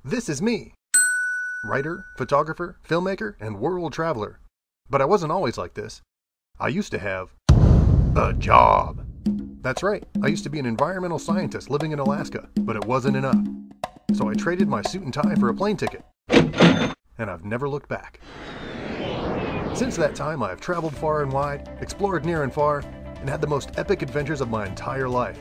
This is me. Writer, photographer, filmmaker, and world traveler. But I wasn't always like this. I used to have a job. That's right, I used to be an environmental scientist living in Alaska, but it wasn't enough. So I traded my suit and tie for a plane ticket. And I've never looked back. Since that time, I have traveled far and wide, explored near and far, and had the most epic adventures of my entire life.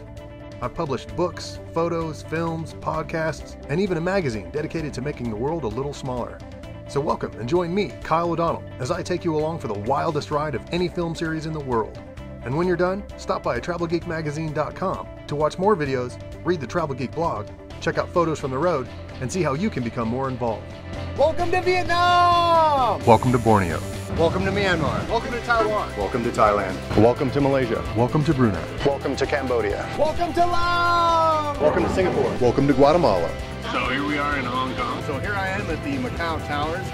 I've published books, photos, films, podcasts, and even a magazine dedicated to making the world a little smaller. So welcome and join me, Kyle O'Donnell, as I take you along for the wildest ride of any film series in the world. And when you're done, stop by TravelGeekMagazine.com to watch more videos, read the Travel Geek blog, check out photos from the road, and see how you can become more involved. Welcome to Vietnam! Welcome to Borneo. Welcome to Myanmar. Welcome to Taiwan. Welcome to Thailand. Welcome to Malaysia. Welcome to Brunei. Welcome to Cambodia. Welcome to Laos! Welcome to Singapore. Welcome to Guatemala. So here we are in Hong Kong. So here I am at the Macau Towers.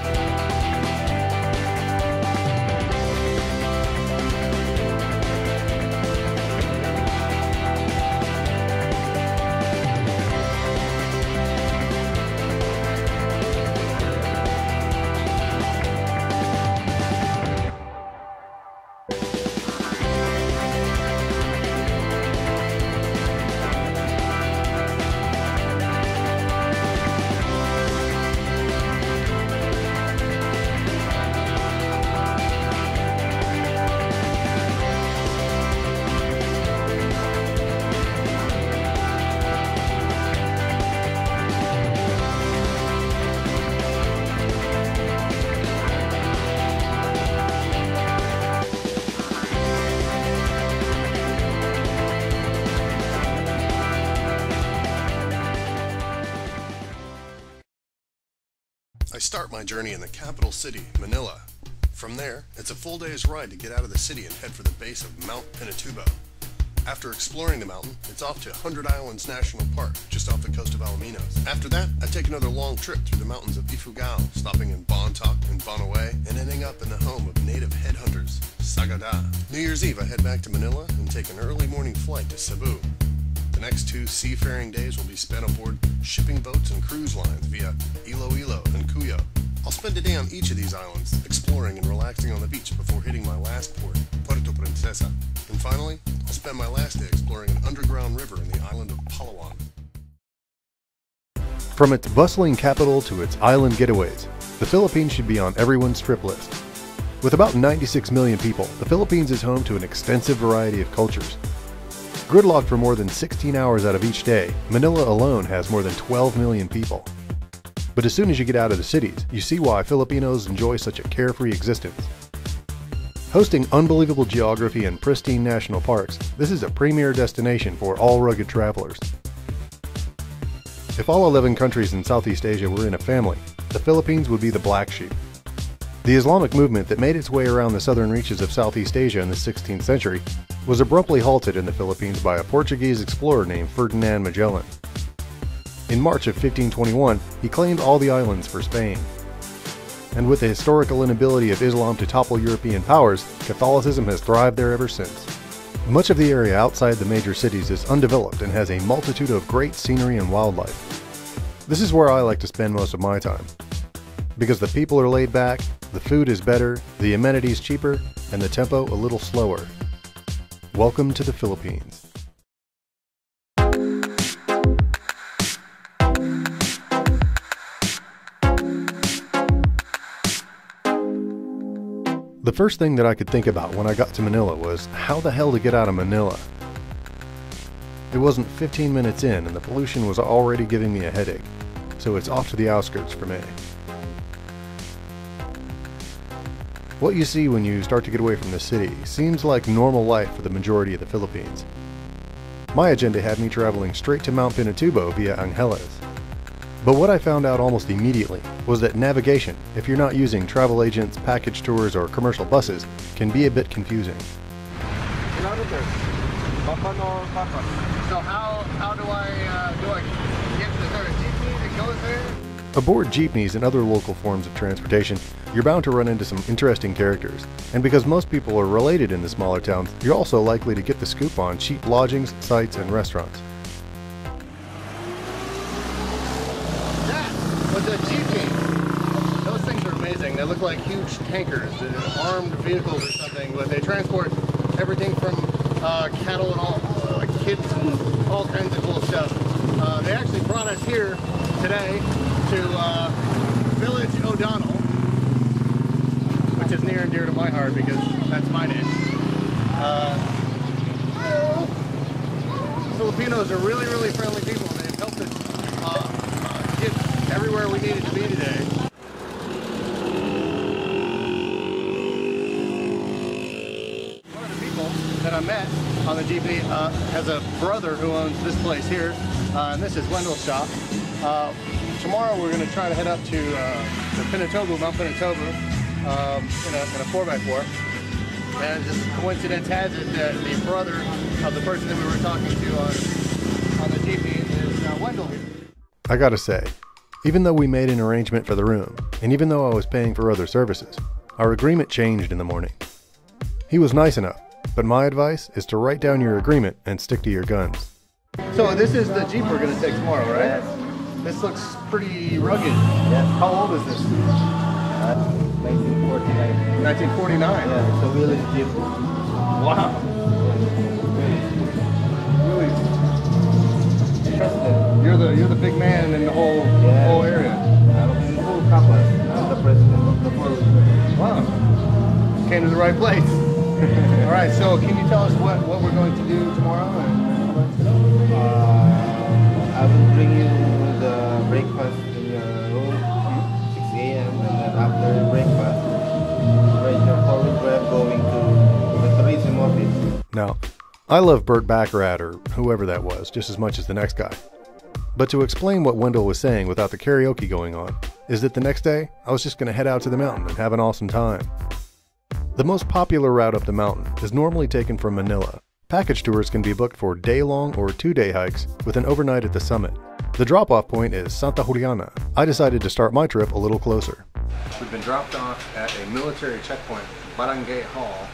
I start my journey in the capital city, Manila. From there, it's a full day's ride to get out of the city and head for the base of Mount Pinatubo. After exploring the mountain, it's off to 100 Islands National Park, just off the coast of Alaminos. After that, I take another long trip through the mountains of Ifugao, stopping in Bontoc and Banaway, and ending up in the home of native headhunters, Sagada. New Year's Eve, I head back to Manila and take an early morning flight to Cebu. The next 2 seafaring days will be spent aboard shipping boats and cruise lines via Iloilo and Cuyo. I'll spend a day on each of these islands, exploring and relaxing on the beach before hitting my last port, Puerto Princesa. And finally, I'll spend my last day exploring an underground river in the island of Palawan. From its bustling capital to its island getaways, the Philippines should be on everyone's trip list. With about 96 million people, the Philippines is home to an extensive variety of cultures. Gridlocked for more than 16 hours out of each day, Manila alone has more than 12 million people. But as soon as you get out of the cities, you see why Filipinos enjoy such a carefree existence. Hosting unbelievable geography and pristine national parks, this is a premier destination for all rugged travelers. If all 11 countries in Southeast Asia were in a family, the Philippines would be the black sheep. The Islamic movement that made its way around the southern reaches of Southeast Asia in the 16th century was abruptly halted in the Philippines by a Portuguese explorer named Ferdinand Magellan. In March of 1521, he claimed all the islands for Spain. And with the historical inability of Islam to topple European powers, Catholicism has thrived there ever since. Much of the area outside the major cities is undeveloped and has a multitude of great scenery and wildlife. This is where I like to spend most of my time. Because the people are laid back, the food is better, the amenities cheaper, and the tempo a little slower. Welcome to the Philippines. The first thing that I could think about when I got to Manila was how the hell to get out of Manila. It wasn't 15 minutes in and the pollution was already giving me a headache, so it's off to the outskirts for me. What you see when you start to get away from the city seems like normal life for the majority of the Philippines. My agenda had me traveling straight to Mount Pinatubo via Angeles. But what I found out almost immediately was that navigation, if you're not using travel agents, package tours, or commercial buses, can be a bit confusing. So how do I get to the jeepney that goes there? Aboard jeepneys and other local forms of transportation, you're bound to run into some interesting characters. And because most people are related in the smaller towns, you're also likely to get the scoop on cheap lodgings, sites, and restaurants. That look like huge tankers, armed vehicles or something, but they transport everything from cattle and all, like kids and all kinds of cool stuff. They actually brought us here today to Village O'Donnell, which is near and dear to my heart because that's my name. Filipinos are really, really friendly people. They've helped us get everywhere we needed to be today. One of the people that I met on the GP has a brother who owns this place here, and this is Wendell's shop. Tomorrow we're going to try to head up to Pinatubo, Mount Pinatubo, in a 4x4. And just coincidence has it that the brother of the person that we were talking to on the GP is Wendell here. I gotta say, even though we made an arrangement for the room, and even though I was paying for other services, our agreement changed in the morning. He was nice enough, but my advice is to write down your agreement and stick to your guns. So this is the Jeep we're going to take tomorrow, right? Yes. This looks pretty rugged. Yes. How old is this? 1949. 1949? Yeah, it's a village Jeep. Wow. Really interesting. You're the big man in the whole area. I'm the whole couple. I'm the president of the world. Wow. Came to the right place. All right, so can you tell us what we're going to do tomorrow? I will bring you the breakfast in your room, 6 a.m. and then after breakfast, ride your forward drive going to the tourism office. Now, I love Burt Baccarat or whoever that was just as much as the next guy. But to explain what Wendell was saying without the karaoke going on, is that the next day, I was just going to head out to the mountain and have an awesome time. The most popular route up the mountain is normally taken from Manila. Package tours can be booked for day-long or 2-day hikes with an overnight at the summit. The drop-off point is Santa Juliana. I decided to start my trip a little closer. We've been dropped off at a military checkpoint, Barangay Hall,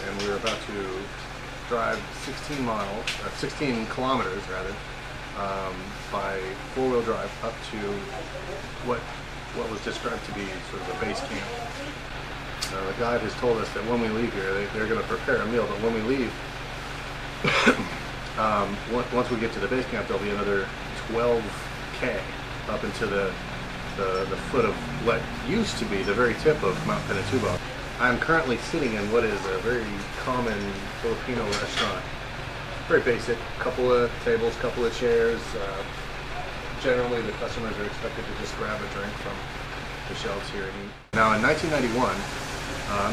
and we're about to drive 16 kilometers rather, by four-wheel drive up to what was described to be sort of a base camp. The guide has told us that when we leave here, they're going to prepare a meal, but when we leave, once we get to the base camp, there'll be another 12K up into the foot of what used to be the very tip of Mount Pinatubo. I'm currently sitting in what is a very common Filipino restaurant. Very basic, couple of tables, couple of chairs. Generally, the customers are expected to just grab a drink from the shelves here and eat. Now, in 1991,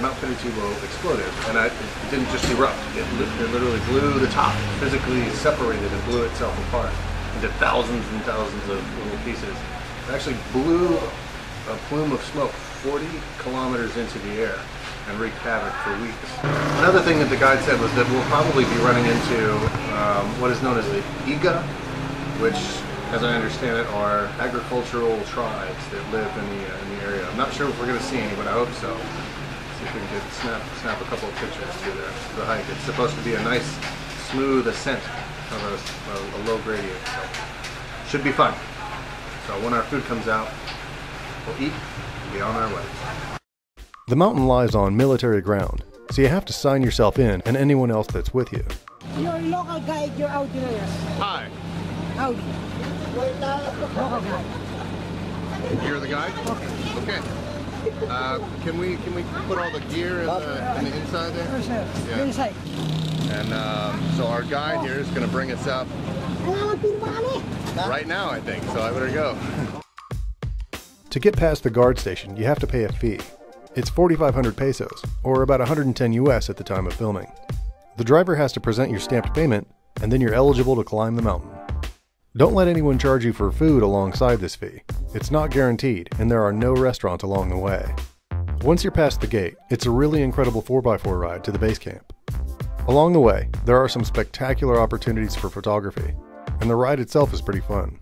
Mount Pinatubo exploded, and it didn't just erupt. It literally blew the top, physically separated and blew itself apart into thousands and thousands of little pieces. It actually blew a plume of smoke 40 kilometers into the air and wreaked havoc for weeks. Another thing that the guide said was that we'll probably be running into what is known as the Iga, which, as I understand it, are agricultural tribes that live in the area. I'm not sure if we're going to see any, but I hope so. See if we can snap a couple of pictures to the hike. It's supposed to be a nice, smooth ascent of a low gradient, so should be fun. So when our food comes out, we'll eat and be on our way. The mountain lies on military ground, so you have to sign yourself in and anyone else that's with you. Your local guide, your Audi. Hi. Audi. Local guide. You're the guide? Okay. Can we put all the gear in the inside there? Yes, sir. Yeah. Inside. And so our guide here is going to bring us up right now, I think. So I better go. To get past the guard station, you have to pay a fee. It's 4,500 pesos, or about 110 US at the time of filming. The driver has to present your stamped payment, and then you're eligible to climb the mountain. Don't let anyone charge you for food alongside this fee. It's not guaranteed, and there are no restaurants along the way. Once you're past the gate, it's a really incredible 4x4 ride to the base camp. Along the way, there are some spectacular opportunities for photography, and the ride itself is pretty fun.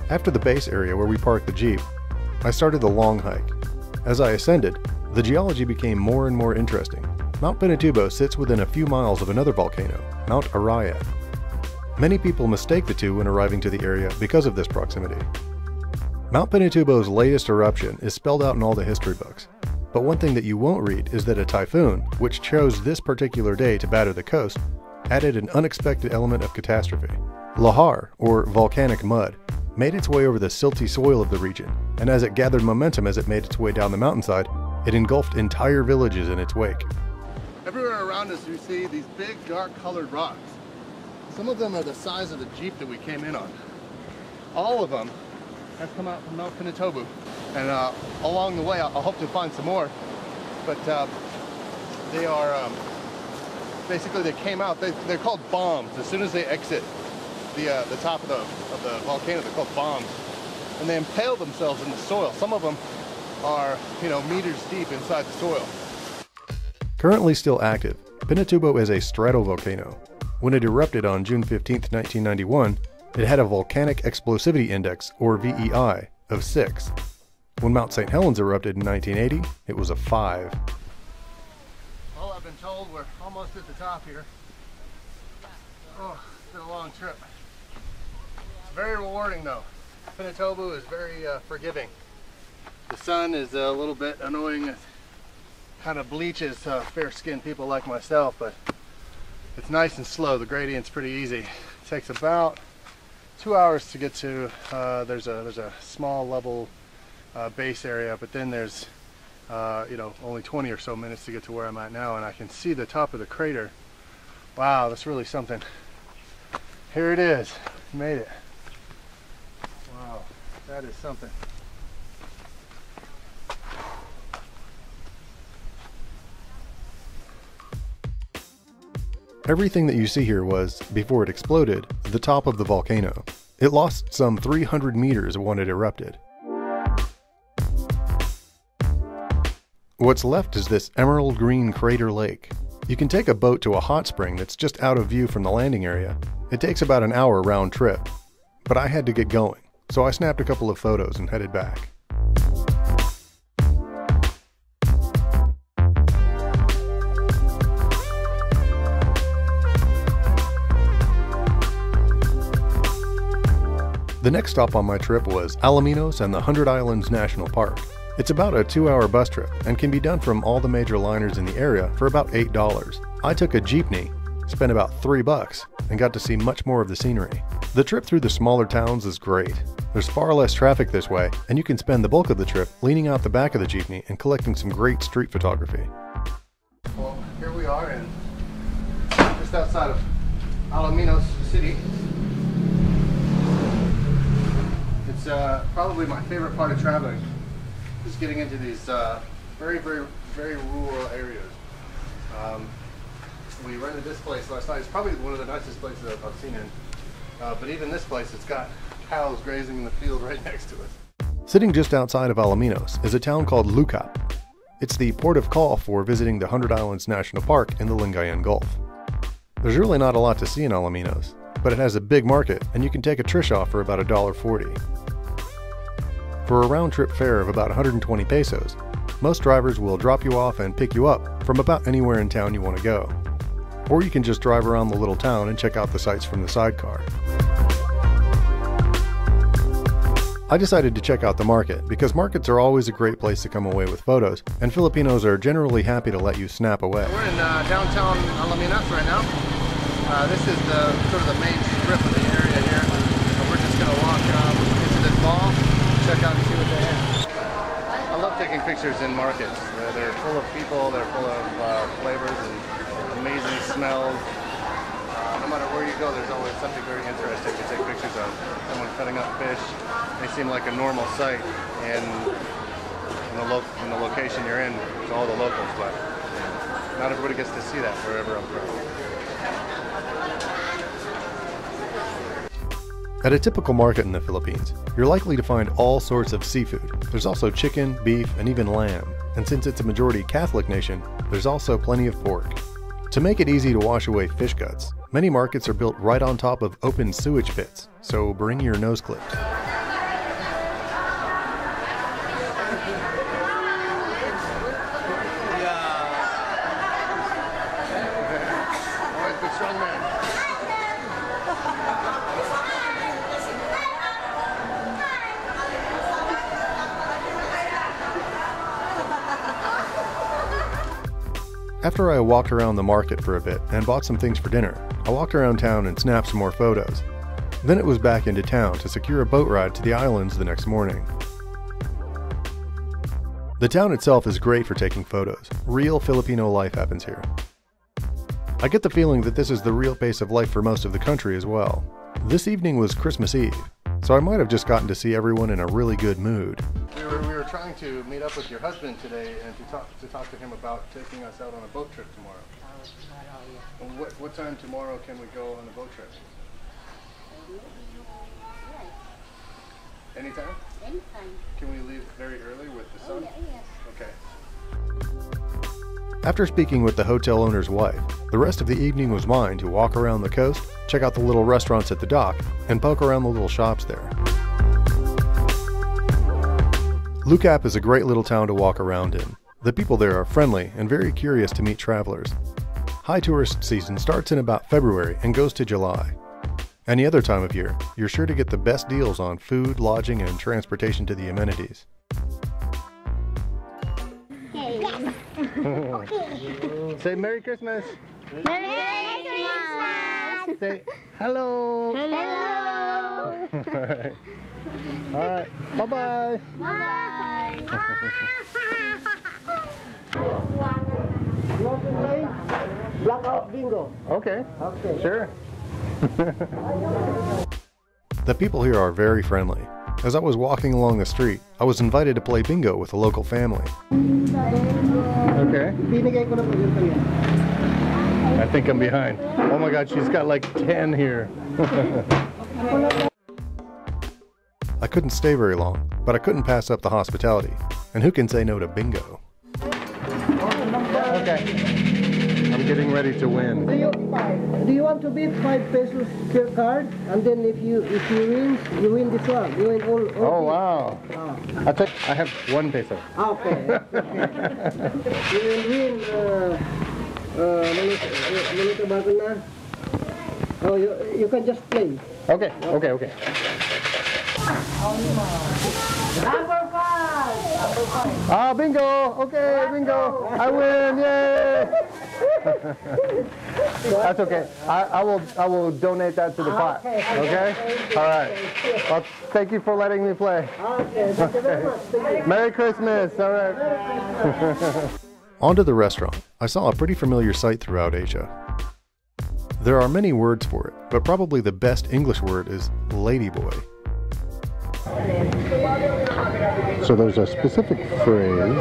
After the base area where we parked the Jeep, I started the long hike. As I ascended, the geology became more and more interesting. Mount Pinatubo sits within a few miles of another volcano, Mount Araya. Many people mistake the two when arriving to the area because of this proximity. Mount Pinatubo's latest eruption is spelled out in all the history books. But one thing that you won't read is that a typhoon, which chose this particular day to batter the coast, added an unexpected element of catastrophe. Lahar, or volcanic mud, made its way over the silty soil of the region, and as it gathered momentum as it made its way down the mountainside, it engulfed entire villages in its wake. Everywhere around us you see these big dark colored rocks. Some of them are the size of the Jeep that we came in on. All of them have come out from Mount Pinatubo. And along the way I'll hope to find some more. But they are, basically they came out, they're called bombs. As soon as they exit the top of the volcano, they're called bombs. And they impale themselves in the soil. Some of them are, meters deep inside the soil. Currently still active, Pinatubo is a stratovolcano. When it erupted on June 15, 1991, it had a volcanic explosivity index, or VEI, of 6. When Mount St. Helens erupted in 1980, it was a 5. Well, I've been told we're almost at the top here. Oh, it's been a long trip. It's very rewarding though. Pinatubo is very forgiving. The sun is a little bit annoying. It kind of bleaches fair-skinned people like myself, but it's nice and slow. The gradient's pretty easy. It takes about 2 hours to get to. There's a small level base area, but then there's only 20 or so minutes to get to where I'm at now, and I can see the top of the crater. Wow, that's really something. Here it is. Made it. Wow, that is something. Everything that you see here was, before it exploded, the top of the volcano. It lost some 300 meters when it erupted. What's left is this emerald green crater lake. You can take a boat to a hot spring that's just out of view from the landing area. It takes about an hour round trip. But I had to get going, so I snapped a couple of photos and headed back. The next stop on my trip was Alaminos and the 100 Islands National Park. It's about a 2-hour bus trip and can be done from all the major liners in the area for about $8. I took a jeepney, spent about $3, and got to see much more of the scenery. The trip through the smaller towns is great. There's far less traffic this way, and you can spend the bulk of the trip leaning out the back of the jeepney and collecting some great street photography. Well, here we are in just outside of Alaminos City. It's probably my favorite part of traveling, just getting into these very rural areas. We rented this place last night. It's probably one of the nicest places I've seen in. But even this place, it's got cows grazing in the field right next to it. Sitting just outside of Alaminos is a town called Lucap. It's the port of call for visiting the 100 Islands National Park in the Lingayen Gulf. There's really not a lot to see in Alaminos, but it has a big market and you can take a trish off for about $1.40. For a round-trip fare of about 120 pesos, most drivers will drop you off and pick you up from about anywhere in town you want to go. Or you can just drive around the little town and check out the sights from the sidecar. I decided to check out the market because markets are always a great place to come away with photos, and Filipinos are generally happy to let you snap away. We're in downtown Alaminos right now. This is sort of the main strip of the area here. So we're just going to walk into this mall, check out and see what they have. I love taking pictures in markets. They're full of people, they're full of flavors and amazing smells. No matter where you go, there's always something very interesting to take pictures of. Someone cutting up fish, they seem like a normal sight in the location you're in to all the locals, but not everybody gets to see that wherever I'm from. At a typical market in the Philippines, you're likely to find all sorts of seafood. There's also chicken, beef, and even lamb. And since it's a majority Catholic nation, there's also plenty of pork. To make it easy to wash away fish guts, many markets are built right on top of open sewage pits, so bring your nose clips. After I walked around the market for a bit and bought some things for dinner, I walked around town and snapped some more photos. Then it was back into town to secure a boat ride to the islands the next morning. The town itself is great for taking photos. Real Filipino life happens here. I get the feeling that this is the real pace of life for most of the country as well. This evening was Christmas Eve, so I might have just gotten to see everyone in a really good mood. We were trying to meet up with your husband today and to talk to him about taking us out on a boat trip tomorrow. What time tomorrow can we go on a boat trip? Anytime? Anytime. Can we leave very early with the sun? Yes. Okay. After speaking with the hotel owner's wife, the rest of the evening was mine to walk around the coast, check out the little restaurants at the dock, and poke around the little shops there. Lucap is a great little town to walk around in. The people there are friendly and very curious to meet travelers. High tourist season starts in about February and goes to July. Any other time of year, you're sure to get the best deals on food, lodging, and transportation to the amenities. Say Merry Christmas. Merry Christmas! Say hello. Hello! All right. Bye-bye. Bye! Blackout bingo. Okay. Okay. Sure. The people here are very friendly. As I was walking along the street, I was invited to play bingo with a local family. Okay. Binigay ko na po yun kayo. I think I'm behind. Oh my God, she's got like 10 here. I couldn't stay very long, but I couldn't pass up the hospitality. And who can say no to bingo? Okay. I'm getting ready to win. Do you want to bid 5 pesos per card? And then if you win, you win this one. You win all Oh wow. Ah. I have 1 peso. Okay. You will win manito bago na. Oh, you can just play. Okay. Okay. Number 5. Ah, bingo. Okay, bingo. I win. Yay. That's okay. I will donate that to the pot. Okay? All right. Well, thank you for letting me play. Okay, thank you very much. Thank you. Merry Christmas. All right. On to the restaurant. I saw a pretty familiar sight throughout Asia. There are many words for it, but probably the best English word is ladyboy. So there's a specific phrase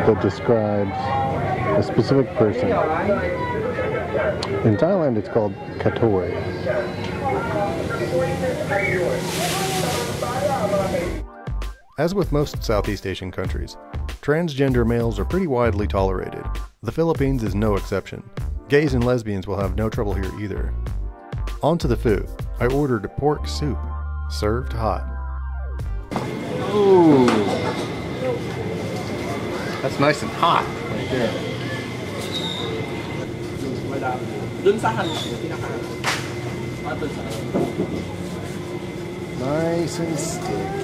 that describes a specific person. In Thailand, it's called katoi. As with most Southeast Asian countries, transgender males are pretty widely tolerated. The Philippines is no exception. Gays and lesbians will have no trouble here either. On to the food. I ordered pork soup, served hot. Ooh. That's nice and hot right there. Nice and sticky.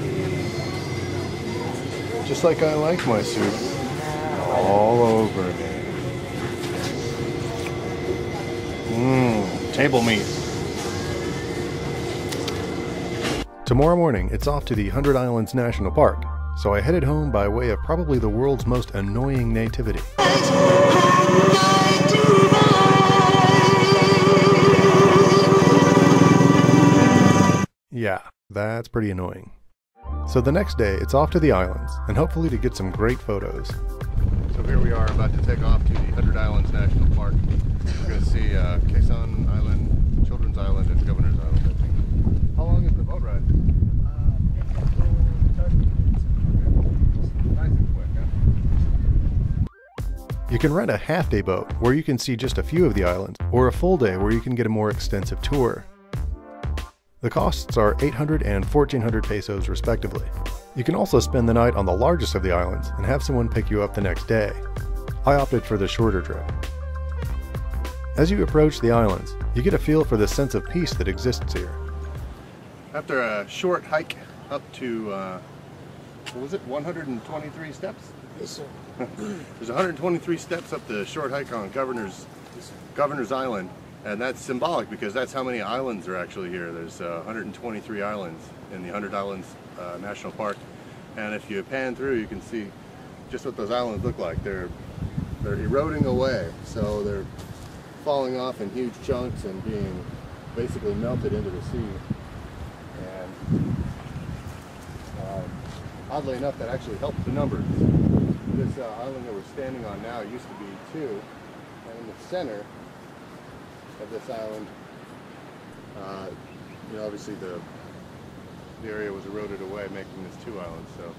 Just like I like my soup. All over me. Table meat. Tomorrow morning, it's off to the 100 Islands National Park, so I headed home by way of probably the world's most annoying nativity. Yeah, that's pretty annoying. So the next day, it's off to the islands, and hopefully to get some great photos. So here we are about to take off to the 100 Islands National Park. We're going to see Quezon Island, Children's Island, and Governor's Island, I think. How long is the boat ride? Nice and quick, huh? You can rent a half-day boat where you can see just a few of the islands, or a full day where you can get a more extensive tour. The costs are 800 and 1400 pesos respectively. You can also spend the night on the largest of the islands and have someone pick you up the next day. I opted for the shorter trip. As you approach the islands, you get a feel for the sense of peace that exists here. After a short hike up to, what was it, 123 steps? Yes, sir. There's 123 steps up the short hike on Governor's Island, and that's symbolic because that's how many islands are actually here. There's 123 islands in the 100 Islands National Park, and if you pan through, you can see just what those islands look like. They're eroding away, so they're falling off in huge chunks and being basically melted into the sea. And oddly enough, that actually helps the numbers. This island that we're standing on now used to be 2, and in the center of this island, you know, obviously the area was eroded away, making this 2 islands. So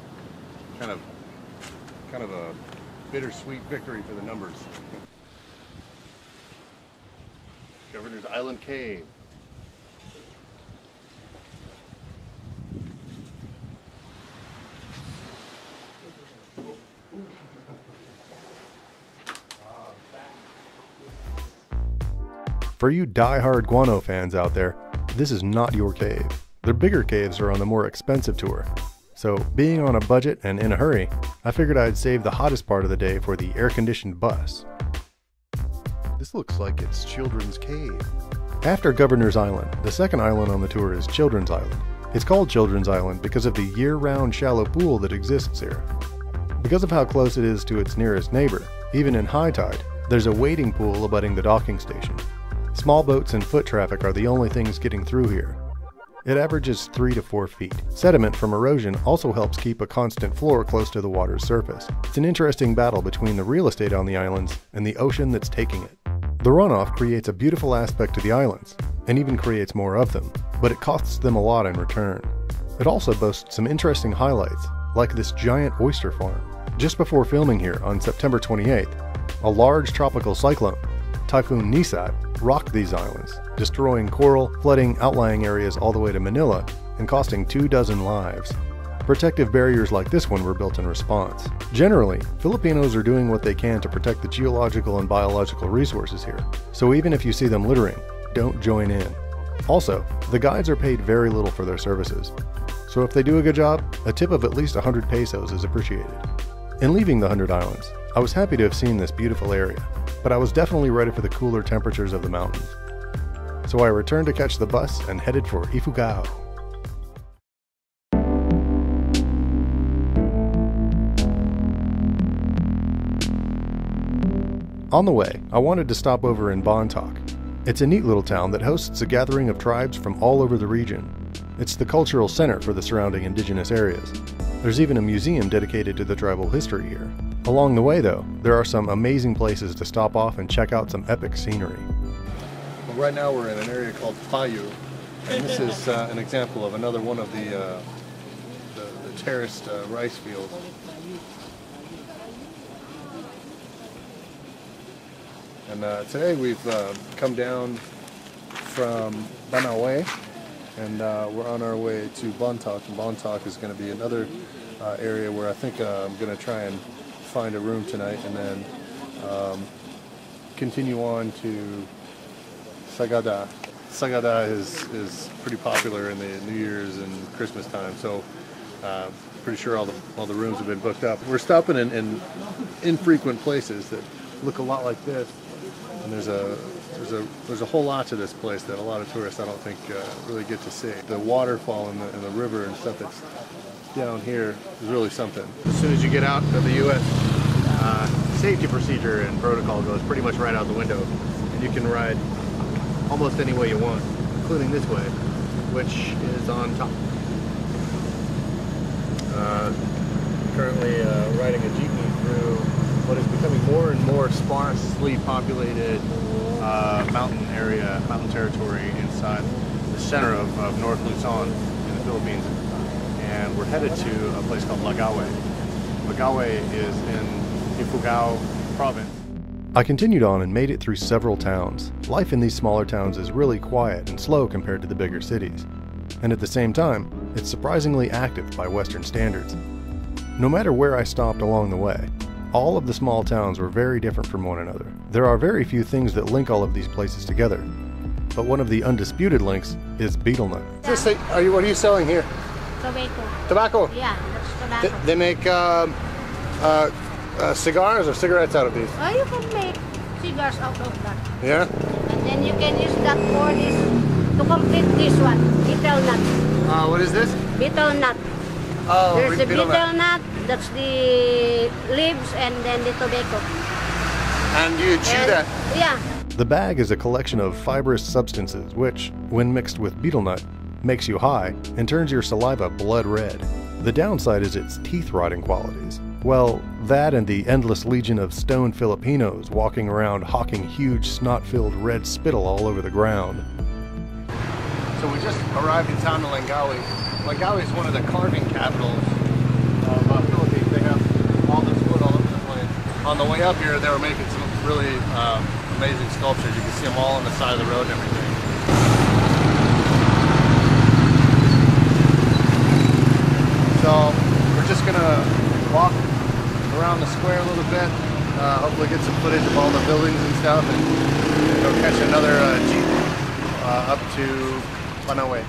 kind of a bittersweet victory for the numbers. Governor's Island Cave. For you die-hard guano fans out there, this is not your cave. The bigger caves are on the more expensive tour. So, being on a budget and in a hurry, I figured I'd save the hottest part of the day for the air-conditioned bus. This looks like it's Children's Cave. After Governor's Island, the second island on the tour is Children's Island. It's called Children's Island because of the year-round shallow pool that exists here. Because of how close it is to its nearest neighbor, even in high tide, there's a wading pool abutting the docking station. Small boats and foot traffic are the only things getting through here. It averages 3 to 4 feet. Sediment from erosion also helps keep a constant floor close to the water's surface. It's an interesting battle between the real estate on the islands and the ocean that's taking it. The runoff creates a beautiful aspect to the islands, and even creates more of them, but it costs them a lot in return. It also boasts some interesting highlights, like this giant oyster farm. Just before filming here on September 28th, a large tropical cyclone, Typhoon Nisat, rocked these islands, destroying coral, flooding outlying areas all the way to Manila, and costing 24 lives. Protective barriers like this one were built in response. Generally, Filipinos are doing what they can to protect the geological and biological resources here, so even if you see them littering, don't join in. Also, the guides are paid very little for their services, so if they do a good job, a tip of at least 100 pesos is appreciated. In leaving the 100 Islands, I was happy to have seen this beautiful area, but I was definitely ready for the cooler temperatures of the mountains. So I returned to catch the bus and headed for Ifugao. On the way, I wanted to stop over in Bontoc. It's a neat little town that hosts a gathering of tribes from all over the region. It's the cultural center for the surrounding indigenous areas. There's even a museum dedicated to the tribal history here. Along the way though, there are some amazing places to stop off and check out some epic scenery. Well, right now we're in an area called Payu, and this is an example of another one of the terraced rice fields. And today we've come down from Banaue, and we're on our way to Bontoc. And Bontoc is going to be another area where I think I'm going to try and find a room tonight, and then continue on to Sagada. Sagada is pretty popular in the New Year's and Christmas time, so pretty sure all the rooms have been booked up. We're stopping in infrequent places that look a lot like this. And there's a whole lot to this place that a lot of tourists I don't think really get to see. The waterfall and the river and stuff that's down here is really something. As soon as you get out of the U.S., safety procedure and protocol goes pretty much right out the window, and you can ride almost any way you want, including this way, which is on top. Currently riding a jeepney through what is becoming more and more sparsely populated mountain territory inside the center of North Luzon in the Philippines. And we're headed to a place called Lagawe. Lagawe is in Ifugao province. I continued on and made it through several towns. Life in these smaller towns is really quiet and slow compared to the bigger cities. And at the same time, it's surprisingly active by Western standards. No matter where I stopped along the way, all of the small towns were very different from one another. There are very few things that link all of these places together, but one of the undisputed links is betel nut. What are you selling here? Tobacco. Tobacco? Yeah, tobacco. They make cigars or cigarettes out of these? You can make cigars out of that. Yeah? And then you can use that for this, to complete this one, betel nut. What is this? Betel nut. Oh, There's the betel nut, that's the leaves, and then the tobacco. And you chew that? Yeah. The bag is a collection of fibrous substances which, when mixed with betel nut, makes you high and turns your saliva blood red. The downside is its teeth-rotting qualities. Well, that and the endless legion of stoned Filipinos walking around hawking huge snot-filled red spittle all over the ground. So we just arrived in town of Langawi. Langawi is one of the carving capitals of Philippines. They have all this wood all over the place. On the way up here, they were making some really amazing sculptures. You can see them all on the side of the road and everything. So we're just gonna walk around the square a little bit, hopefully get some footage of all the buildings and stuff, and go catch another jeep up to Panawe.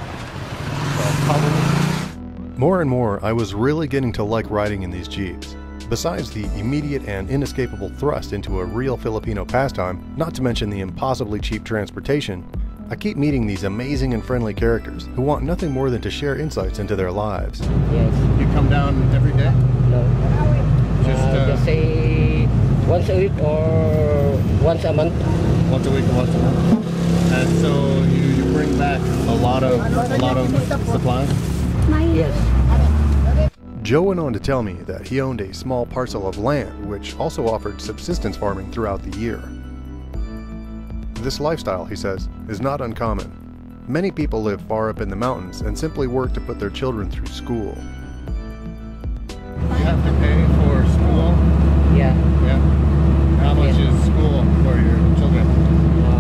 More and more, I was really getting to like riding in these jeeps. Besides the immediate and inescapable thrust into a real Filipino pastime, not to mention the impossibly cheap transportation, I keep meeting these amazing and friendly characters who want nothing more than to share insights into their lives. Yes. You come down every day? No. Just say once a week or once a month. Once a week or once a month. And so you bring back a lot of supplies? Yes. Joe went on to tell me that he owned a small parcel of land which also offered subsistence farming throughout the year. This lifestyle, he says, is not uncommon. Many people live far up in the mountains and simply work to put their children through school. You have to pay for school? Yeah. Yeah. How much is school for your children?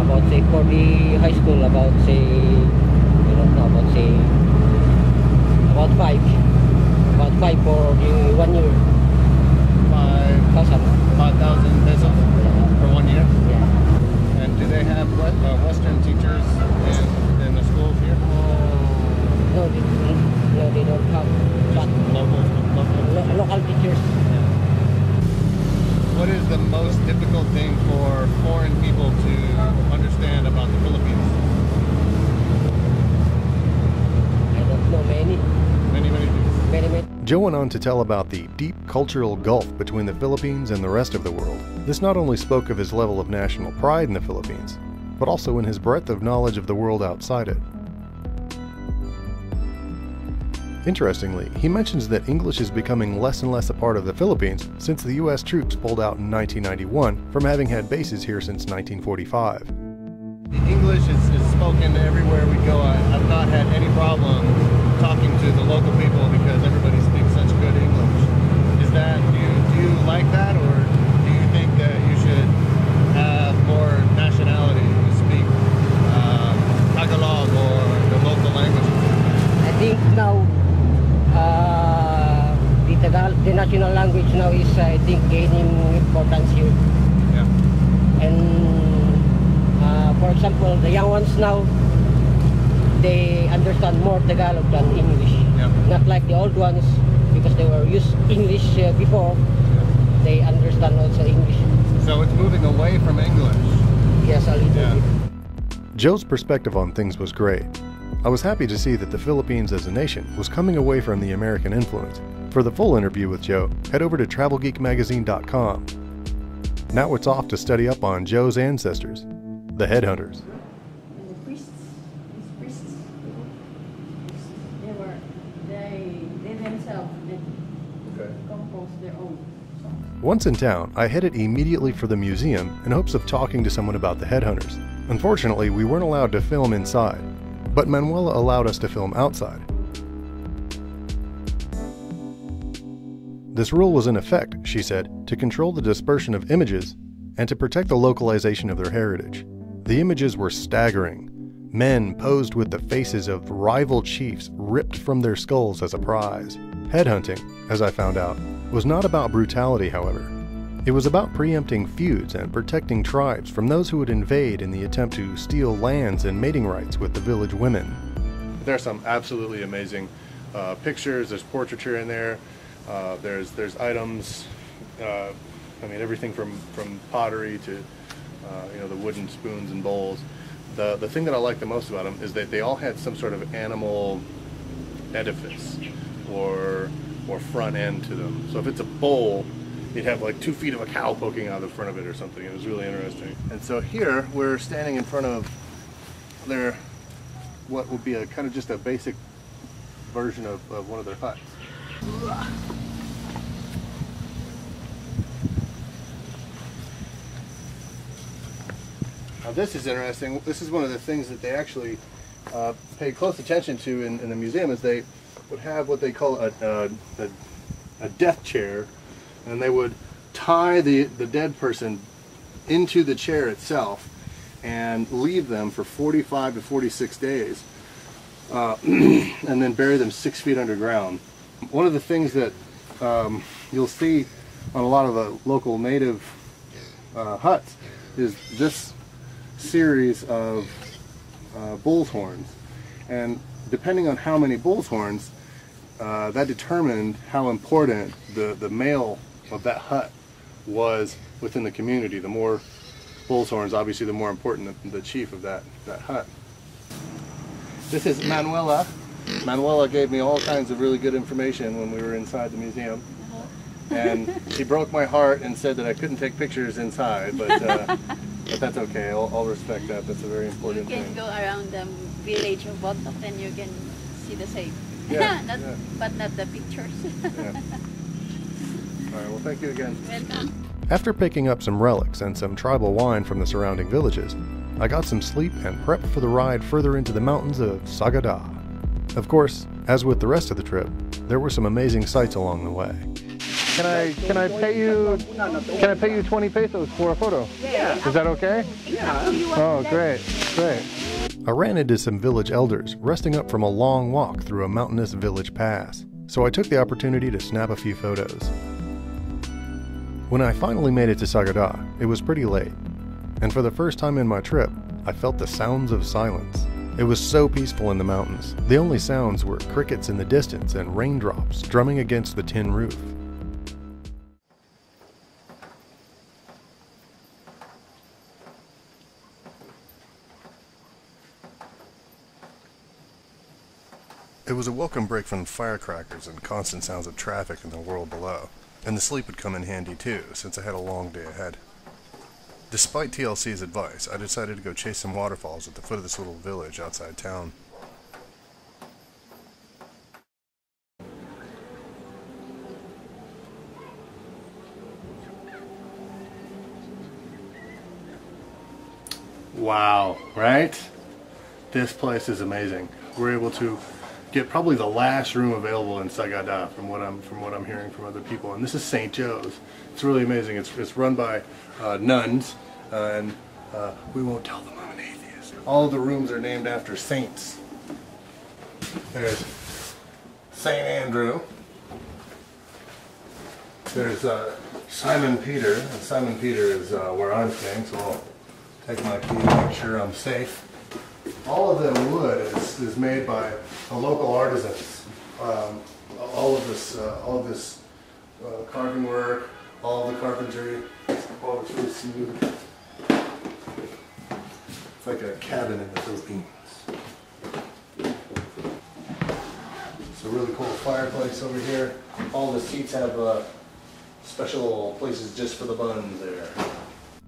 About say for the high school, about say, I don't know, about say, about five for the 1 year. 5,000 pesos for 1 year? Yeah. And do they have Western teachers in the schools here? No, they don't have that. Local teachers. What is the most difficult thing for foreign people to understand about the Philippines? I don't know many. Many things. Many. Joe went on to tell about the deep cultural gulf between the Philippines and the rest of the world. This not only spoke of his level of national pride in the Philippines, but also in his breadth of knowledge of the world outside it. Interestingly, he mentions that English is becoming less and less a part of the Philippines since the US troops pulled out in 1991 from having had bases here since 1945. English is spoken everywhere we go. I've not had any problem talking to the local people because everybody speaks such good English. Is that, do you like that, or do you think that you should have more nationality who speak Tagalog or the local language? I think now the national language now is, I think, gaining importance here. Yeah. And for example, the young ones now, they understand more Tagalog than English. Yeah. Not like the old ones, because they were used English before. Yeah. They understand also English. So it's moving away from English. Yes, a little Yeah. bit. Joe's perspective on things was great. I was happy to see that the Philippines as a nation was coming away from the American influence. For the full interview with Joe, head over to travelgeekmagazine.com. Now it's off to study up on Joe's ancestors, the headhunters. And the priests, these priests, they themselves did compose their own songs. Once in town, I headed immediately for the museum in hopes of talking to someone about the headhunters. Unfortunately, we weren't allowed to film inside, but Manuela allowed us to film outside. This rule was in effect, she said, to control the dispersion of images and to protect the localization of their heritage. The images were staggering. Men posed with the faces of rival chiefs ripped from their skulls as a prize. Headhunting, as I found out, was not about brutality, however. It was about preempting feuds and protecting tribes from those who would invade in the attempt to steal lands and mating rights with the village women. There's some absolutely amazing pictures, there's portraiture in there, there's items, I mean, everything from pottery to you know, the wooden spoons and bowls. The thing that I like the most about them is that they all had some sort of animal edifice or front end to them. So if it's a bowl, you'd have like 2 feet of a cow poking out of the front of it or something. It was really interesting. And so here we're standing in front of what would be a kind of just a basic version of one of their huts. Now this is interesting. This is one of the things that they actually pay close attention to in the museum, is they would have what they call a death chair, and they would tie the dead person into the chair itself and leave them for 45 to 46 days and then bury them 6 feet underground. One of the things that you'll see on a lot of the local native huts is this series of bull's horns, and depending on how many bull's horns, that determined how important the male of that hut was within the community. The more bull's horns, obviously, the more important the chief of that hut. This is Manuela. Manuela gave me all kinds of really good information when we were inside the museum, and she broke my heart and said that I couldn't take pictures inside, but that's okay. I'll respect that. That's a very important thing. You can go around the village of Bontoc, then you can see the same. Yeah, But not the pictures. Yeah. All right, well, thank you again. Welcome. After picking up some relics and some tribal wine from the surrounding villages, I got some sleep and prepped for the ride further into the mountains of Sagada. Of course, as with the rest of the trip, there were some amazing sights along the way. Can I pay you 20 pesos for a photo? Yeah. Is that okay? Yeah. Oh, great. I ran into some village elders resting up from a long walk through a mountainous village pass, so I took the opportunity to snap a few photos. When I finally made it to Sagada, it was pretty late, and for the first time in my trip, I felt the sounds of silence. It was so peaceful in the mountains. The only sounds were crickets in the distance and raindrops drumming against the tin roof. It was a welcome break from firecrackers and constant sounds of traffic in the world below, and the sleep would come in handy too, since I had a long day ahead. Despite TLC's advice, I decided to go chase some waterfalls at the foot of this little village outside town. Wow, right? This place is amazing. We're able to get probably the last room available in Sagada from what I'm hearing from other people, and this is St. Joe's. It's really amazing. It's run by nuns, and we won't tell them I'm an atheist. All of the rooms are named after saints. There's St. Andrew. There's Simon Peter, and Simon Peter is where I'm staying, so I'll take my key to make sure I'm safe. All of the wood is made by local artisans. All of this carving work, all of the carpentry, all it's really smooth. It's like a cabin in the Philippines. It's a really cool fireplace over here. All the seats have special places just for the buns there.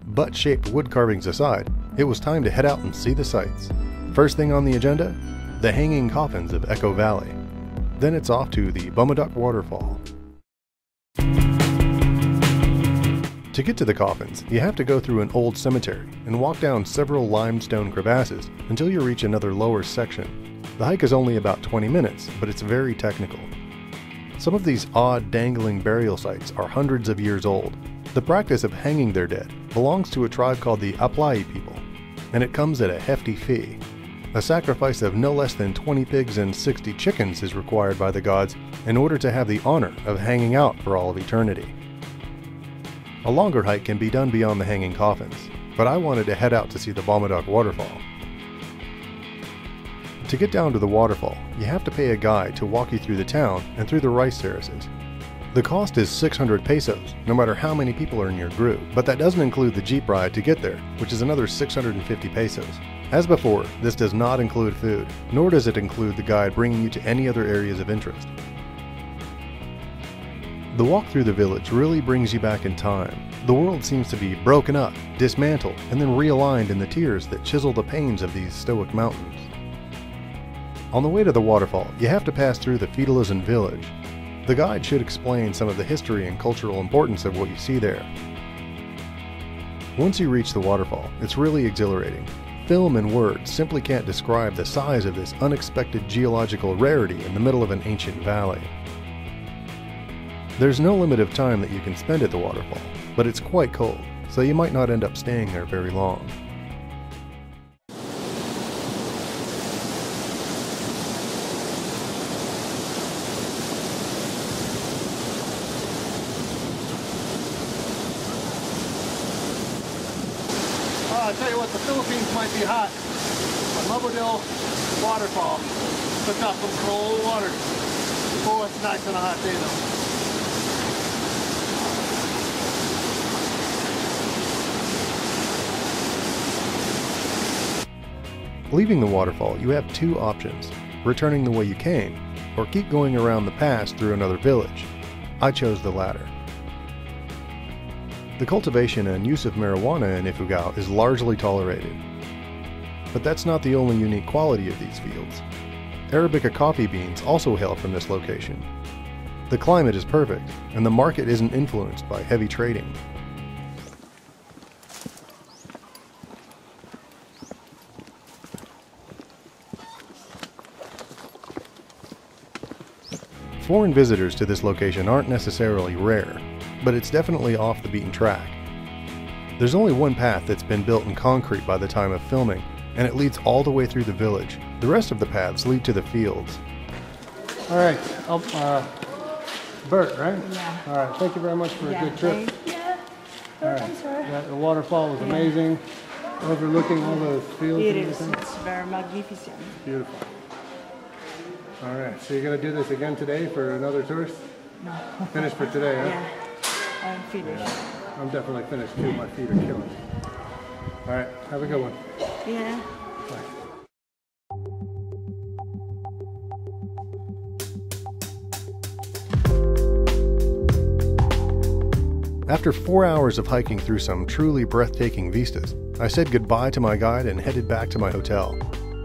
Butt-shaped wood carvings aside, it was time to head out and see the sights. First thing on the agenda, the hanging coffins of Echo Valley. Then it's off to the Bomaduc Waterfall. To get to the coffins, you have to go through an old cemetery and walk down several limestone crevasses until you reach another lower section. The hike is only about 20 minutes, but it's very technical. Some of these odd dangling burial sites are hundreds of years old. The practice of hanging their dead belongs to a tribe called the Aplai people, and it comes at a hefty fee. A sacrifice of no less than 20 pigs and 60 chickens is required by the gods in order to have the honor of hanging out for all of eternity. A longer hike can be done beyond the hanging coffins, but I wanted to head out to see the Bomaduc Waterfall. To get down to the waterfall, you have to pay a guide to walk you through the town and through the rice terraces. The cost is 600 pesos, no matter how many people are in your group, but that doesn't include the jeep ride to get there, which is another 650 pesos. As before, this does not include food, nor does it include the guide bringing you to any other areas of interest. The walk through the village really brings you back in time. The world seems to be broken up, dismantled, and then realigned in the tears that chisel the panes of these stoic mountains. On the way to the waterfall, you have to pass through the Feudalism village. The guide should explain some of the history and cultural importance of what you see there. Once you reach the waterfall, it's really exhilarating. Film and words simply can't describe the size of this unexpected geological rarity in the middle of an ancient valley. There's no limit of time that you can spend at the waterfall, but it's quite cold, so you might not end up staying there very long. I'll tell you what, the Philippines might be hot, but Lobodil waterfall puts out some cold water. Oh, it's nice on a hot day though. Leaving the waterfall, you have two options: returning the way you came, or keep going around the pass through another village. I chose the latter. The cultivation and use of marijuana in Ifugao is largely tolerated. But that's not the only unique quality of these fields. Arabica coffee beans also hail from this location. The climate is perfect, and the market isn't influenced by heavy trading. Foreign visitors to this location aren't necessarily rare, but it's definitely off the beaten track. There's only one path that's been built in concrete by the time of filming, and it leads all the way through the village. The rest of the paths lead to the fields. All right, Bert, right? Yeah. All right, thank you very much for a good trip. Yeah. All right. The waterfall was amazing, overlooking all those fields It and is. everything. It's very magnificent. Beautiful. All right, so you're going to do this again today for another tourist? No. Finished for today, huh? Yeah. I'm finished. I'm definitely finished too. My feet are killing me. All right, have a good one. Yeah. Bye. After 4 hours of hiking through some truly breathtaking vistas, I said goodbye to my guide and headed back to my hotel.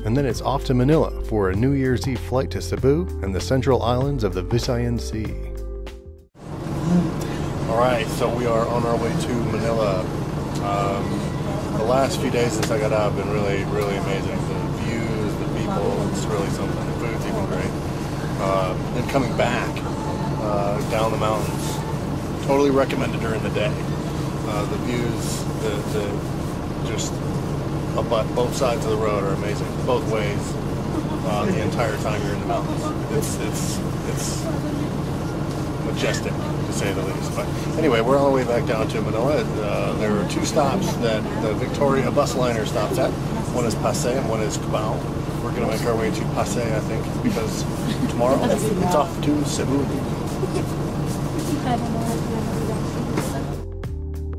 And then it's off to Manila for a New Year's Eve flight to Cebu and the central islands of the Visayan Sea. Alright, so we are on our way to Manila. The last few days since I got out have been really, really amazing. The views, the people, it's really something. The food's even great. And coming back down the mountains, totally recommended during the day. The views, just both sides of the road are amazing, both ways. The entire time you're in the mountains, it's majestic, to say the least. But anyway, we're on the way back down to Manila. There are two stops that the Victoria bus liner stops at. One is Pasay and one is Cubao. We're going to make our way to Pasay, I think, because tomorrow it's off to Cebu.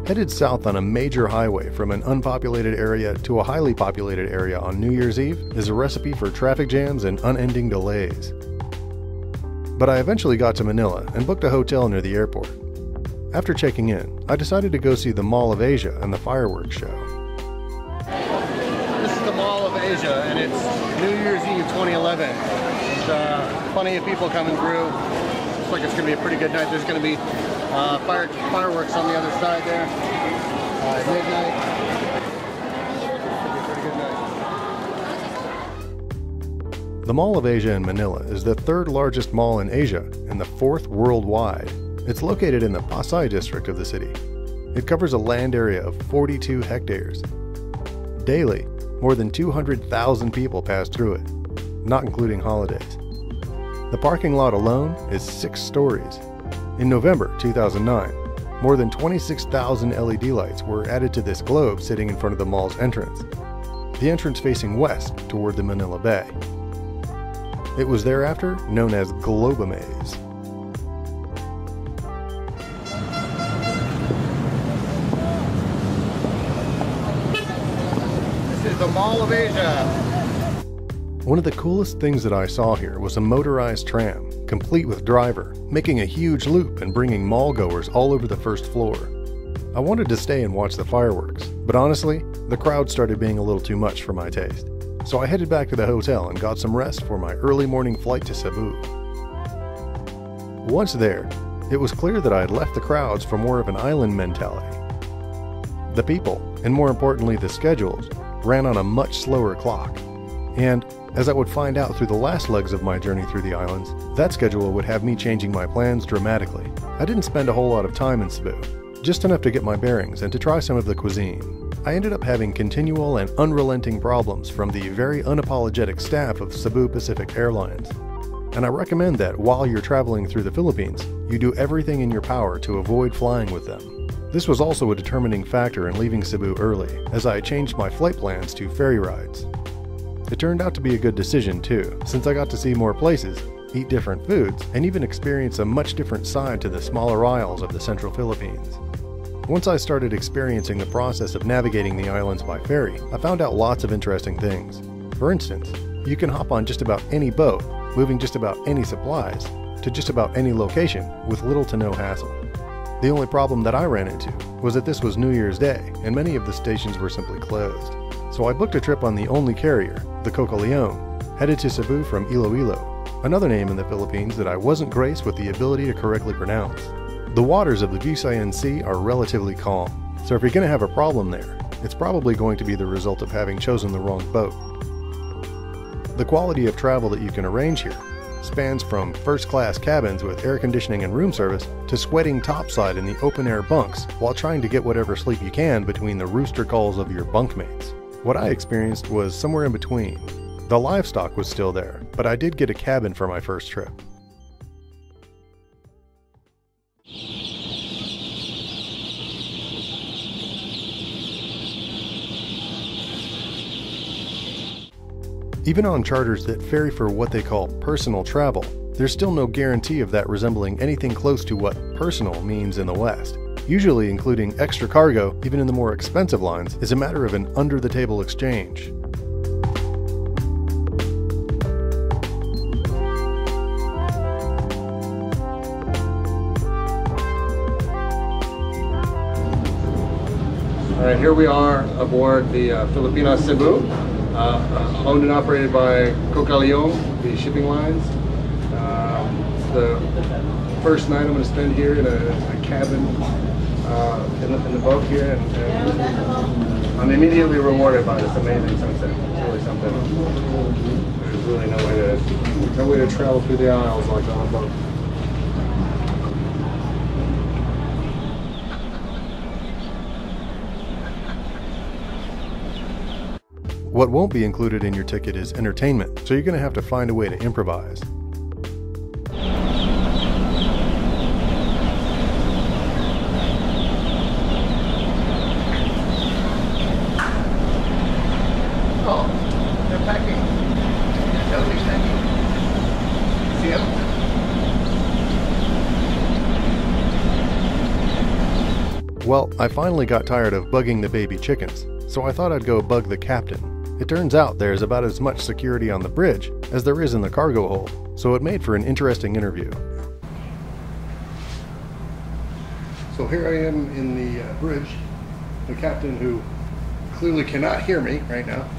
Headed south on a major highway from an unpopulated area to a highly populated area on New Year's Eve is a recipe for traffic jams and unending delays. But I eventually got to Manila and booked a hotel near the airport. After checking in, I decided to go see the Mall of Asia and the fireworks show. This is the Mall of Asia, and it's New Year's Eve 2011. There's plenty of people coming through. Looks like it's going to be a pretty good night. There's going to be fireworks on the other side there. Midnight. Should be a pretty good night. The Mall of Asia in Manila is the third largest mall in Asia and the fourth worldwide. It's located in the Pasay district of the city. It covers a land area of 42 hectares. Daily, more than 200,000 people pass through it, not including holidays. The parking lot alone is 6 stories. In November 2009, more than 26,000 LED lights were added to this globe sitting in front of the mall's entrance, the entrance facing west toward the Manila Bay. It was thereafter known as Globamaze. the Mall of Asia. One of the coolest things that I saw here was a motorized tram, complete with driver, making a huge loop and bringing mall goers all over the first floor. I wanted to stay and watch the fireworks, but honestly, the crowd started being a little too much for my taste. So I headed back to the hotel and got some rest for my early morning flight to Cebu. Once there, it was clear that I had left the crowds for more of an island mentality. The people, and more importantly the schedules, ran on a much slower clock. And, as I would find out through the last legs of my journey through the islands, that schedule would have me changing my plans dramatically. I didn't spend a whole lot of time in Cebu, just enough to get my bearings and to try some of the cuisine. I ended up having continual and unrelenting problems from the very unapologetic staff of Cebu Pacific Airlines. And I recommend that while you're traveling through the Philippines, you do everything in your power to avoid flying with them. This was also a determining factor in leaving Cebu early, as I changed my flight plans to ferry rides. It turned out to be a good decision too, since I got to see more places, eat different foods, and even experience a much different side to the smaller isles of the central Philippines. Once I started experiencing the process of navigating the islands by ferry, I found out lots of interesting things. For instance, you can hop on just about any boat, moving just about any supplies, to just about any location with little to no hassle. The only problem that I ran into was that this was New Year's Day, and many of the stations were simply closed. So I booked a trip on the only carrier, the Coco Leon, headed to Cebu from Iloilo, another name in the Philippines that I wasn't graced with the ability to correctly pronounce. The waters of the Visayan Sea are relatively calm, so if you're going to have a problem there, it's probably going to be the result of having chosen the wrong boat. The quality of travel that you can arrange here spans from first-class cabins with air conditioning and room service to sweating topside in the open-air bunks while trying to get whatever sleep you can between the rooster calls of your bunkmates. What I experienced was somewhere in between. The livestock was still there, but I did get a cabin for my first trip. Even on charters that ferry for what they call personal travel, there's still no guarantee of that resembling anything close to what personal means in the West. Usually including extra cargo, even in the more expensive lines, is a matter of an under-the-table exchange. All right, here we are aboard the Filipina Cebu, owned and operated by Coco Leon, the shipping lines. The first night I'm going to spend here in a cabin in the boat here, and I'm immediately rewarded by this amazing sunset. It's really something. There's really no way to travel through the aisles like on a boat. What won't be included in your ticket is entertainment, so you're going to have to find a way to improvise. Oh, they're packing. Nobody's packing. See them? Well, I finally got tired of bugging the baby chickens, so I thought I'd go bug the captain. It turns out there's about as much security on the bridge as there is in the cargo hold, so it made for an interesting interview. So here I am in the bridge. The captain, who clearly cannot hear me right now,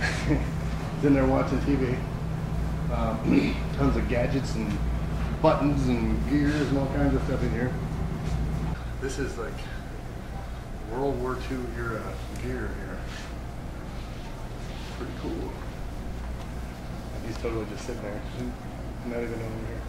is in there watching TV. Tons of gadgets and buttons and gears and all kinds of stuff in here. This is like World War II era gear here. Pretty cool. He's totally just sitting there, not even over here.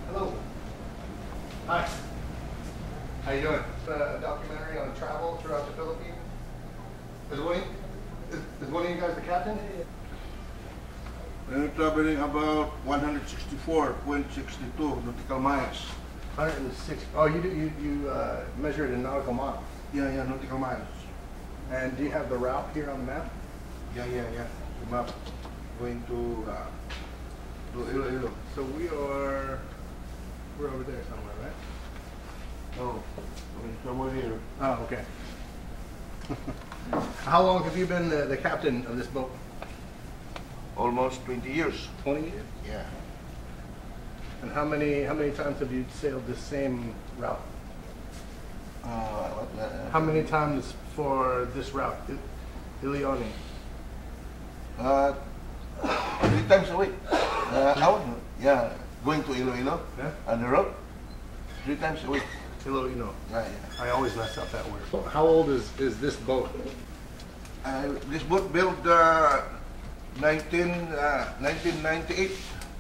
Hello. Hi. How you doing? A documentary on travel throughout the Philippines. Is one of you guys the captain? Travel covering about 164.62 nautical miles. 106. Oh, you measure it in nautical miles. Yeah, nautical miles. And do you have the route here on the map? Yeah. The map going to Iloilo. So we're over there somewhere, right? Oh, somewhere here. Oh, okay. How long have you been the captain of this boat? Almost 20 years. 20 years? Yeah. And how many times have you sailed this same route? How many times for this route, Ilioni? 3 times a week. Yeah, going to Iloilo on the road. 3 times a week. Iloilo. Yeah. I always mess up that word. How old is this boat? This boat built 1998.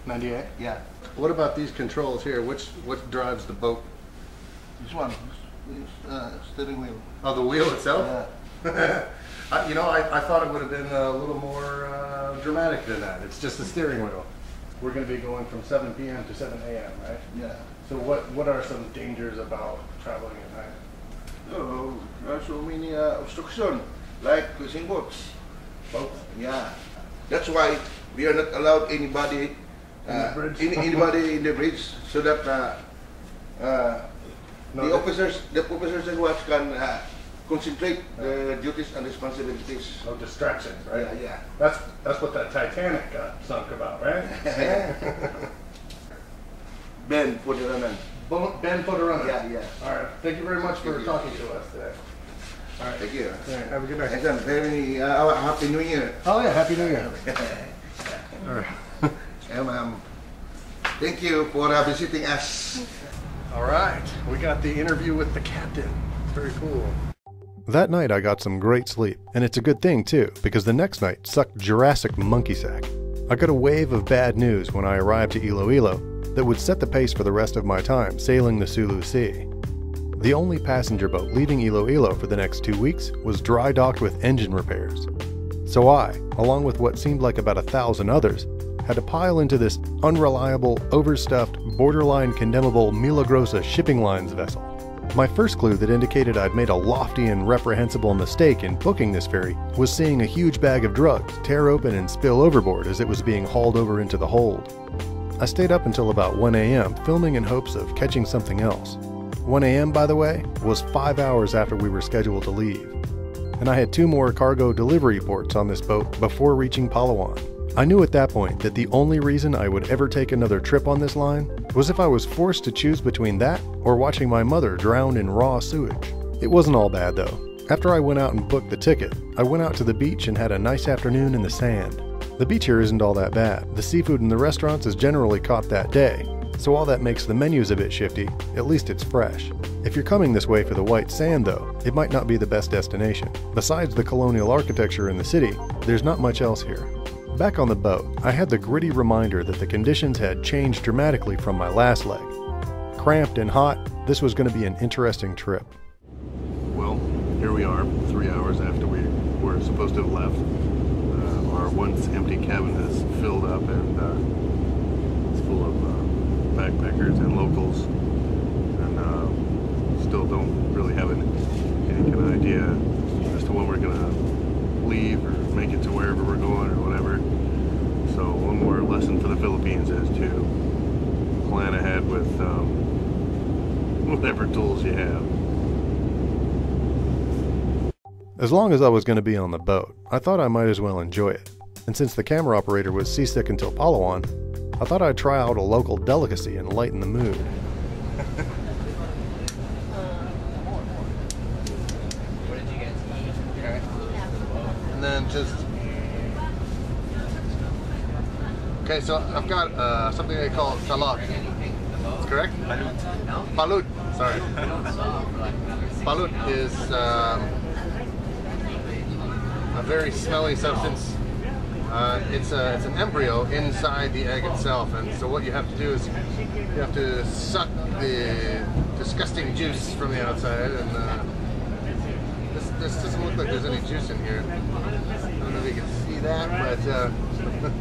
98? Yeah. What about these controls here? What drives the boat? This one, steering wheel. Oh, the wheel itself? Yeah. I thought it would have been a little more dramatic than that. It's just the steering wheel. We're going to be going from 7 p.m. to 7 a.m., right? Yeah. So what are some dangers about traveling at night? Oh, there are so many obstructions, like fishing boats. Boats? Yeah. That's why we are not allowed anybody anybody in the bridge, so that the officers and watch can concentrate their duties and responsibilities. No distractions, right? Yeah. That's what that Titanic got sunk about, right? Ben for the runner. Ben for the runner. Yeah. All right. Thank you very much for talking to us today. All right. Thank you. All right. Have a good night. And very happy New Year. Oh yeah, Happy New Year. All right. Thank you for visiting us. All right. We got the interview with the captain. Very cool. That night I got some great sleep, and it's a good thing too, because the next night sucked Jurassic monkey sack. I got a wave of bad news when I arrived to Iloilo that would set the pace for the rest of my time sailing the Sulu Sea. The only passenger boat leaving Iloilo for the next 2 weeks was dry docked with engine repairs. So I, along with what seemed like about 1,000 others, had to pile into this unreliable, overstuffed, borderline condemnable Milagrosa shipping lines vessel. My first clue that indicated I'd made a lofty and reprehensible mistake in booking this ferry was seeing a huge bag of drugs tear open and spill overboard as it was being hauled over into the hold. I stayed up until about 1 a.m. filming in hopes of catching something else. 1 a.m., by the way, was 5 hours after we were scheduled to leave. And I had 2 more cargo delivery ports on this boat before reaching Palawan. I knew at that point that the only reason I would ever take another trip on this line was if I was forced to choose between that or watching my mother drown in raw sewage. It wasn't all bad though. After I went out and booked the ticket, I went out to the beach and had a nice afternoon in the sand. The beach here isn't all that bad. The seafood in the restaurants is generally caught that day, so while that makes the menus a bit shifty, at least it's fresh. If you're coming this way for the white sand though, it might not be the best destination. Besides the colonial architecture in the city, there's not much else here. Back on the boat, I had the gritty reminder that the conditions had changed dramatically from my last leg. Cramped and hot, this was going to be an interesting trip. Well, here we are, 3 hours after we were supposed to have left. Our once empty cabin has filled up and it's full of backpackers and locals, and still don't really have any kind of idea as to when we're going to leave or make it to wherever we're going or whatever. So one more lesson for the Philippines is to plan ahead with whatever tools you have. As long as I was going to be on the boat, I thought I might as well enjoy it. And since the camera operator was seasick until Palawan, I thought I'd try out a local delicacy and lighten the mood. And then just... Okay, so I've got something they call talot. That's correct? Balut. Sorry. Balut is a very smelly substance. It's an embryo inside the egg itself, and so what you have to do is you have to suck the disgusting juice from the outside, and this doesn't look like there's any juice in here. I don't know if you can see that, but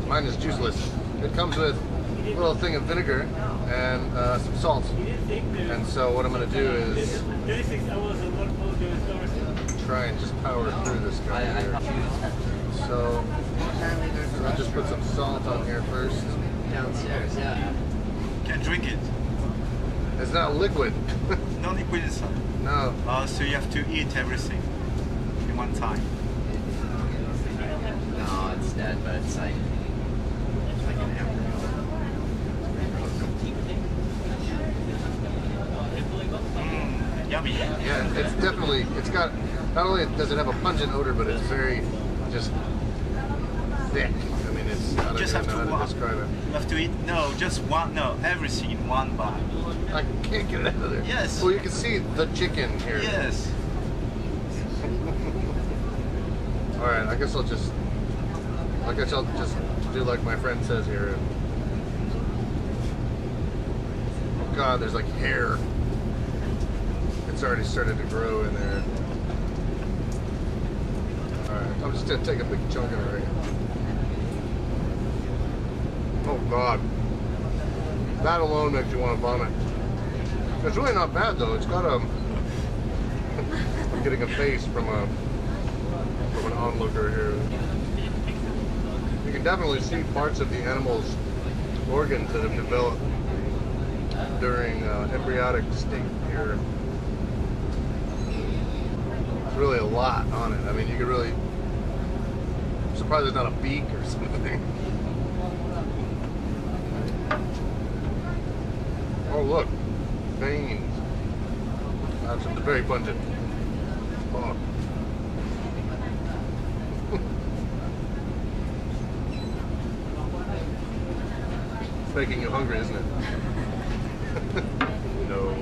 Mine is juiceless. It comes with a little thing of vinegar and some salt. And so what I'm going to do is try and just power through this guy here. So I'll just put some salt on here first. Downstairs, yeah. Can't drink it. It's not liquid. No liquid inside. No. So you have to eat everything in one time. No, it's dead, but it's like an embryo. Yummy. Yeah, it's definitely, it's got, not only does it have a pungent odor, but it's very just thick. I mean, it's, I don't even know how to describe it. You have to eat, no, just one, no, everything in one bite. I can't get it out of there. Yes. Well, you can see the chicken here. Yes. Alright, I guess I'll just do like my friend says here. Oh God, there's like hair. It's already started to grow in there. Alright, I'm just gonna take a big chunk of it right now. Oh God. That alone makes you want to vomit. It's really not bad though. It's got a... I'm getting a face from an onlooker here. You can definitely see parts of the animal's organs that have developed during embryonic state here. It's really a lot on it. I mean, you could really... I'm surprised there's not a beak or something. Oh look, veins. That's very pungent. Oh. It's making you hungry, isn't it? No.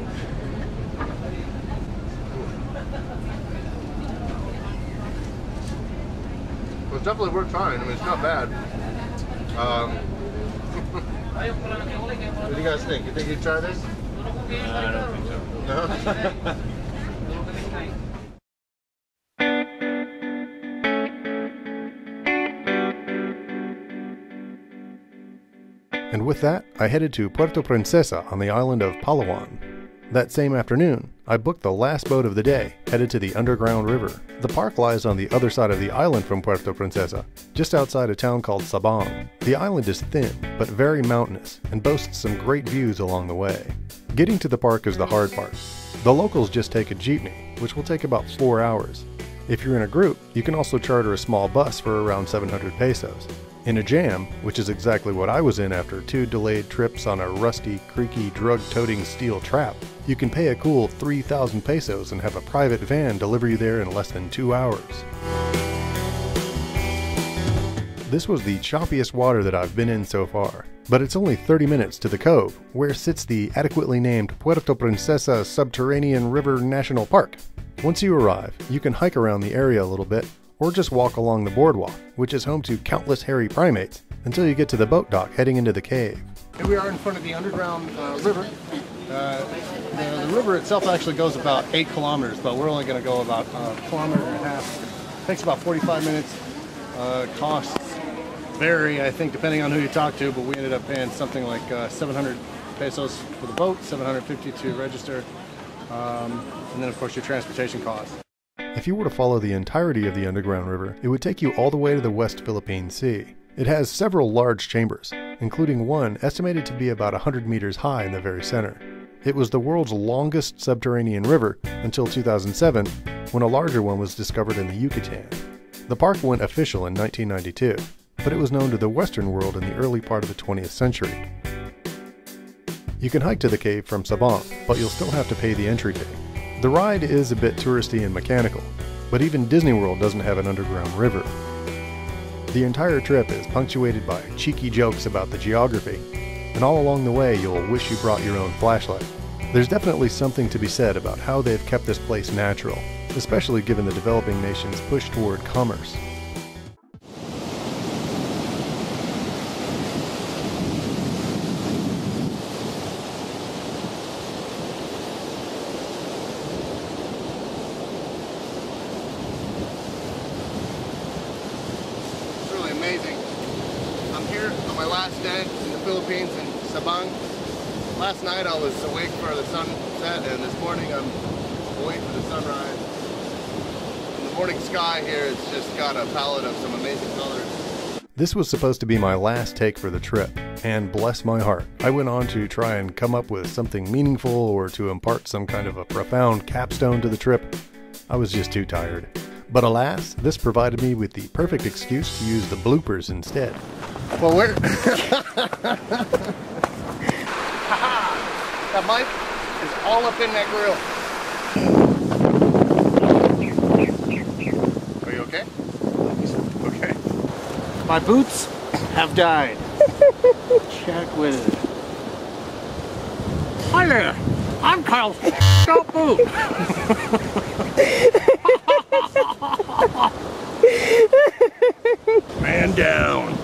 Well, it's definitely worth trying. I mean, it's not bad. What do you guys think? You think you'd try this? I don't think so. No? And with that, I headed to Puerto Princesa on the island of Palawan. That same afternoon, I booked the last boat of the day, headed to the underground river. The park lies on the other side of the island from Puerto Princesa, just outside a town called Sabang. The island is thin, but very mountainous, and boasts some great views along the way. Getting to the park is the hard part. The locals just take a jeepney, which will take about 4 hours. If you're in a group, you can also charter a small bus for around 700 pesos. In a jam, which is exactly what I was in after 2 delayed trips on a rusty, creaky, drug-toting steel trap, you can pay a cool 3,000 pesos and have a private van deliver you there in less than 2 hours. This was the choppiest water that I've been in so far, but it's only 30 minutes to the cove, where sits the adequately named Puerto Princesa Subterranean River National Park. Once you arrive, you can hike around the area a little bit, or just walk along the boardwalk, which is home to countless hairy primates, until you get to the boat dock heading into the cave. Here we are in front of the underground river. The river itself actually goes about 8 kilometers, but we're only going to go about a kilometer and a half. It takes about 45 minutes. Costs vary, I think, depending on who you talk to, but we ended up paying something like 700 pesos for the boat, 750 to register, and then of course your transportation costs. If you were to follow the entirety of the underground river, it would take you all the way to the West Philippine Sea. It has several large chambers, including one estimated to be about 100 meters high in the very center. It was the world's longest subterranean river until 2007, when a larger one was discovered in the Yucatan. The park went official in 1992, but it was known to the Western world in the early part of the 20th century. You can hike to the cave from Sabang, but you'll still have to pay the entry fee. The ride is a bit touristy and mechanical, but even Disney World doesn't have an underground river. The entire trip is punctuated by cheeky jokes about the geography, and all along the way you'll wish you brought your own flashlight. There's definitely something to be said about how they've kept this place natural, especially given the developing nation's push toward commerce. It's really amazing. here on my last day in the Philippines in Sabang. Last night I was awake for the sunset, and this morning I'm awake for the sunrise. And the morning sky here has just got a palette of some amazing colors. This was supposed to be my last take for the trip, and bless my heart, I went on to try and come up with something meaningful or to impart some kind of a profound capstone to the trip. I was just too tired. But alas, this provided me with the perfect excuse to use the bloopers instead. Well, where? That mic is all up in that grill. Are you okay? Okay. My boots have died. Check with it. Hi there, I'm Kyle. Don't move. Man down.